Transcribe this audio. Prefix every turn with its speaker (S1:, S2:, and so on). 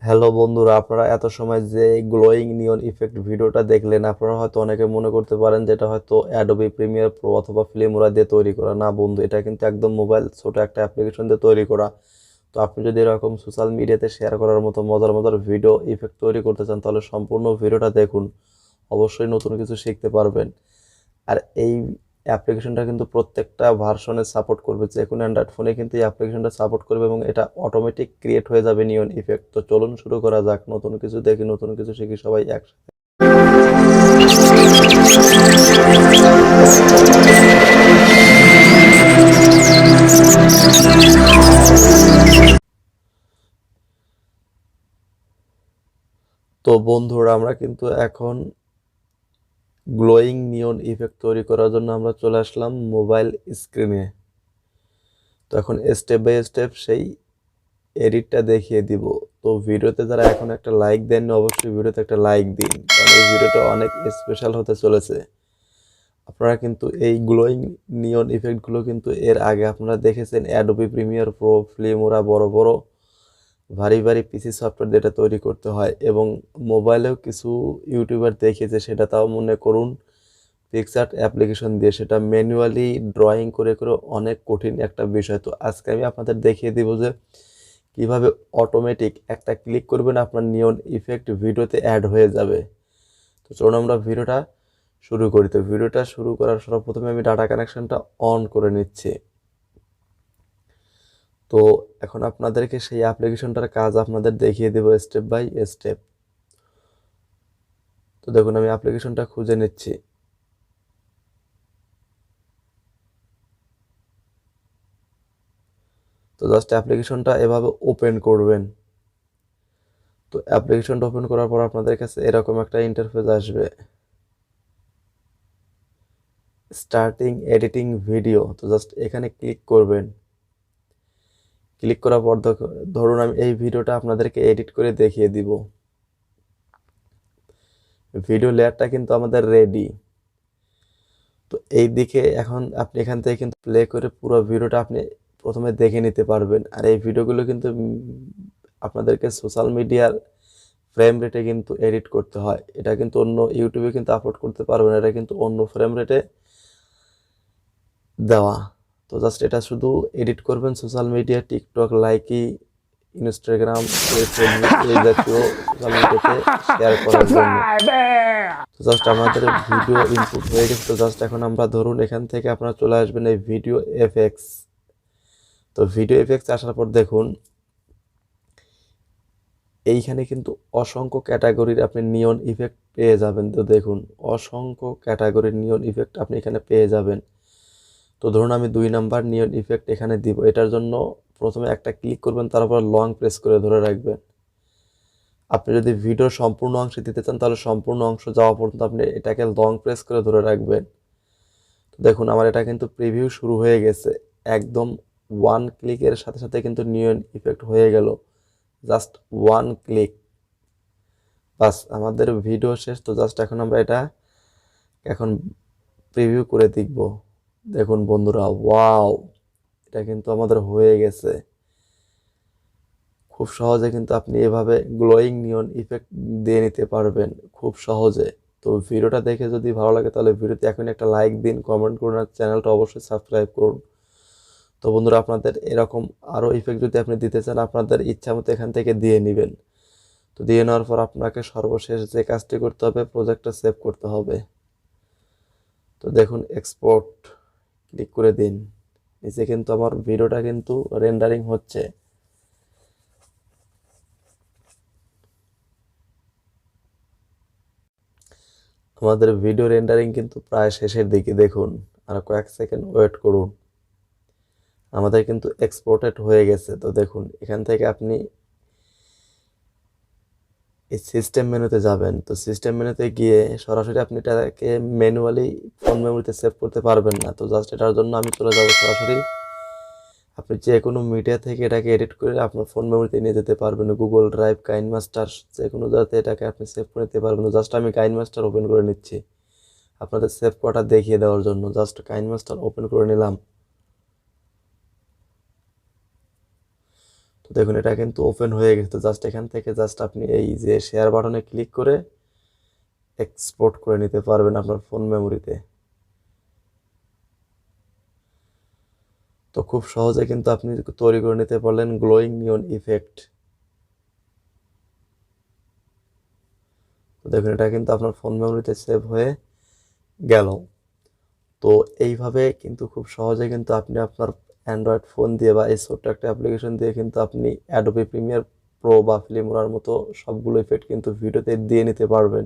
S1: Hello বন্ধুরা, আপনারা এত সময় যে গ্লোয়িং নিয়ন ইফেক্ট ভিডিওটা দেখলেন, আপনারা হয়তো অনেকে মনে করতে পারেন যে এটা হয়তো অ্যাডোবি প্রিমিয়ার প্রো অথবা ফিল্মোরা দিয়ে তৈরি করা। না বন্ধু, এটা কিন্তু একদম মোবাইল ছোট একটা অ্যাপ্লিকেশন দিয়ে তৈরি করা। তো আপনি যদি এরকম সোশ্যাল মিডিয়াতে শেয়ার করার মতো মজার মজার ভিডিও ইফেক্ট তৈরি করতে চান, তাহলে সম্পূর্ণ ভিডিওটা দেখুন। অবশ্যই নতুন কিছু শিখতে পারবেন। আর এই অ্যাপ্লিকেশনটা কিন্তু প্রত্যেকটা ভার্সনে সাপোর্ট করবে, যে কোনো অ্যান্ড্রয়েড ফোনে কিন্তু এই অ্যাপ্লিকেশনটা সাপোর্ট করবে এবং এটা অটোমেটিক ক্রিয়েট হয়ে যাবে নিয়ন ইফেক্ট। তো চলুন শুরু করা যাক, নতুন কিছু দেখি, নতুন কিছু শিখি সবাই একসাথে। তো বন্ধুরা, আমরা কিন্তু এখন গ্লোয়িং নিয়ন ইফেক্ট তৈরি করার জন্য আমরা চলে আসলাম মোবাইল স্ক্রিনে। তো এখন স্টেপ বাই স্টেপ সেই এডিটটা দেখিয়ে দিব। তো ভিডিওতে যারা এখন একটা লাইক দেননি, অবশ্যই ভিডিওতে একটা লাইক দিন, কারণ এই ভিডিওটা অনেক স্পেশাল হতে চলেছে। আপনারা কিন্তু এই গ্লোয়িং নিয়ন ইফেক্টগুলো কিন্তু এর আগে আপনারা দেখেছেন অ্যাডোবি প্রিমিয়ার প্রো, ফিল্মোরা, বড় বড় ভারী ভারী পিসি সফটওয়্যার যেটা তৈরি করতে হয়, এবং মোবাইলেও কিছু ইউটিউবার দেখিয়েছে সেটা, তাও মনে করুন পিকচার অ্যাপ্লিকেশন দিয়ে, সেটা ম্যানুয়ালি ড্রয়িং করে করে অনেক কঠিন একটা বিষয়। তো আজকে আমি আপনাদের দেখিয়ে দিব যে কিভাবে অটোমেটিক একটা ক্লিক করবেন আপনার নিয়ন ইফেক্ট ভিডিওতে অ্যাড হয়ে যাবে। তো চলুন আমরা ভিডিওটা শুরু করি। তো ভিডিওটা শুরু করার সর্বপ্রথমে আমি ডাটা কানেকশনটা অন করে নিচ্ছি। তো এখন আপনাদেরকে সেই অ্যাপ্লিকেশনটার কাজ আপনাদের দেখিয়ে দেব স্টেপ বাই স্টেপ। তো দেখুন, আমি অ্যাপ্লিকেশনটা খুঁজে নিচ্ছি। তো জাস্ট অ্যাপ্লিকেশনটা এভাবে ওপেন করবেন। তো অ্যাপ্লিকেশনটা ওপেন করার পর আপনাদের কাছে এরকম একটা ইন্টারফেস আসবে, স্টার্টিং এডিটিং ভিডিও। তো জাস্ট এখানে ক্লিক করবেন। ক্লিক করার পর ধরুন আমি এই ভিডিওটা আপনাদেরকে এডিট করে দেখিয়ে দিব। ভিডিও লেয়ারটা কিন্তু আমাদের রেডি। তো এই দিকে এখন আপনি এখান থেকে কিন্তু প্লে করে পুরো ভিডিওটা আপনি প্রথমে দেখে নিতে পারবেন। আর এই ভিডিওগুলো কিন্তু আপনাদেরকে সোশ্যাল মিডিয়ার ফ্রেম রেটে কিন্তু এডিট করতে হয়। এটা কিন্তু অন্য ইউটিউবে কিন্তু আপলোড করতে পারবেন, এটা কিন্তু অন্য ফ্রেম রেটে দেওয়া। তো জাস্ট এটা শুধু এডিট করবেন social media, TikTok, Likee, Instagram, Facebook, এই জাতীয় সোশ্যাল মিডিয়াতে শেয়ার করার জন্য। তো জাস্ট আমাদের ভিডিও ইনপুট হয়ে গেছে। তো জাস্ট এখন আমরা ধরুন এখান থেকে আপনারা চলে আসবেন এই ভিডিও এফএক্স। তো ভিডিও এফএক্স আসার পর দেখুন এইখানে কিন্তু অসংখ্য ক্যাটাগরির আপনি নিয়ন ইফেক্ট পেয়ে যাবেন। তো দেখুন, অসংখ্য ক্যাটাগরির নিয়ন ইফেক্ট আপনি এখানে পেয়ে যাবেন। তো ধরুন আমি 2 নাম্বার নিয়ন ইফেক্ট এখানে দিব। এটার জন্য প্রথমে একটা ক্লিক করবেন, তারপর লং প্রেস করে ধরে রাখবেন। আপনি যদি ভিডিওর সম্পূর্ণ অংশ দিতে চান, তাহলে সম্পূর্ণ অংশ যাওয়া পর্যন্ত আপনি এটাকে লং প্রেস করে ধরে রাখবেন। তো দেখুন আমার এটা কিন্তু প্রিভিউ শুরু হয়ে গেছে। একদম ওয়ান ক্লিকের সাথে সাথে কিন্তু নিয়ন ইফেক্ট হয়ে গেল। জাস্ট ওয়ান ক্লিক, বাস আমাদের ভিডিও শেষ। তো জাস্ট এখন আমরা এটা এখন প্রিভিউ করে দেখব। দেখুন বন্ধুরা, ওয়াও, এটা কিন্তু আমাদের হয়ে গেছে। খুব সহজে কিন্তু আপনি এভাবে গ্লোয়িং নিয়ন ইফেক্ট দিয়ে নিতে পারবেন খুব সহজে। তো ভিডিওটা দেখে যদি ভালো লাগে, তাহলে ভিডিওতে এখনই একটা লাইক দিন, কমেন্ট করুন, আর চ্যানেলটা অবশ্যই সাবস্ক্রাইব করুন। তো বন্ধুরা, আপনাদের এরকম আরও ইফেক্ট যদি আপনি দিতে চান, আপনাদের ইচ্ছা মতো এখান থেকে দিয়ে নেবেন। তো দিয়ে নেওয়ার পর আপনাকে সর্বশেষ যে কাজটি করতে হবে, প্রজেক্টটা সেভ করতে হবে। তো দেখুন এক্সপোর্ট ক্লিক করে দিন। নিচে কিন্তু আমার ভিডিওটা কিন্তু রেন্ডারিং হচ্ছে। আমাদের ভিডিও রেন্ডারিং কিন্তু প্রায় শেষের দিকে। দেখুন আর কয়েক সেকেন্ড ওয়েট করুন, আমাদের কিন্তু এক্সপোর্টেড হয়ে গেছে। তো দেখুন এখান থেকে আপনি এই সিস্টেম মেনুতে যাবেন। তো সিস্টেম মেনুতে গিয়ে সরাসরি আপনি এটাকে ম্যানুয়ালি ফোন মেমোরিতে সেভ করতে পারবেন না। তো জাস্ট এটার জন্য আমি চলে যাব সরাসরি, আপনি যে কোনো মিডিয়া থেকে এটাকে এডিট করে আপনার ফোন মেমোরিতে নিয়ে যেতে পারবেন। গুগল ড্রাইভ, কাইন মাস্টার, যে কোনো জায়গাতে এটাকে আপনি সেভ করে নিতে পারবেন। জাস্ট আমি কাইন মাস্টার ওপেন করে নিচ্ছি আপনাদের সেভ করাটা দেখিয়ে দেওয়ার জন্য। জাস্ট কাইন মাস্টার ওপেন করে নিলাম। তো তো দেখুন এটা কিন্তু ওপেন হয়ে গেছে। তো জাস্ট এখান থেকে জাস্ট আপনি এই যে শেয়ার বাটনে ক্লিক করে এক্সপোর্ট করে নিতে পারবেন আপনার ফোন মেমোরিতে। তো খুব সহজে কিন্তু আপনি তৈরি করে নিতে পারলেন গ্লোয়িং নিয়ন ইফেক্ট। তো দেখুন এটা কিন্তু আপনার ফোন মেমোরিতে সেভ হয়ে গেল। তো এইভাবে কিন্তু খুব সহজে কিন্তু আপনি আপনার অ্যান্ড্রয়েড ফোন দিয়ে বা এই ছোট্ট একটা অ্যাপ্লিকেশন দিয়ে কিন্তু আপনি অ্যাডোবি প্রিমিয়ার প্রো বা ফিল্মোরার মতো সবগুলো ইফেক্ট কিন্তু ভিডিওতে দিয়ে নিতে পারবেন।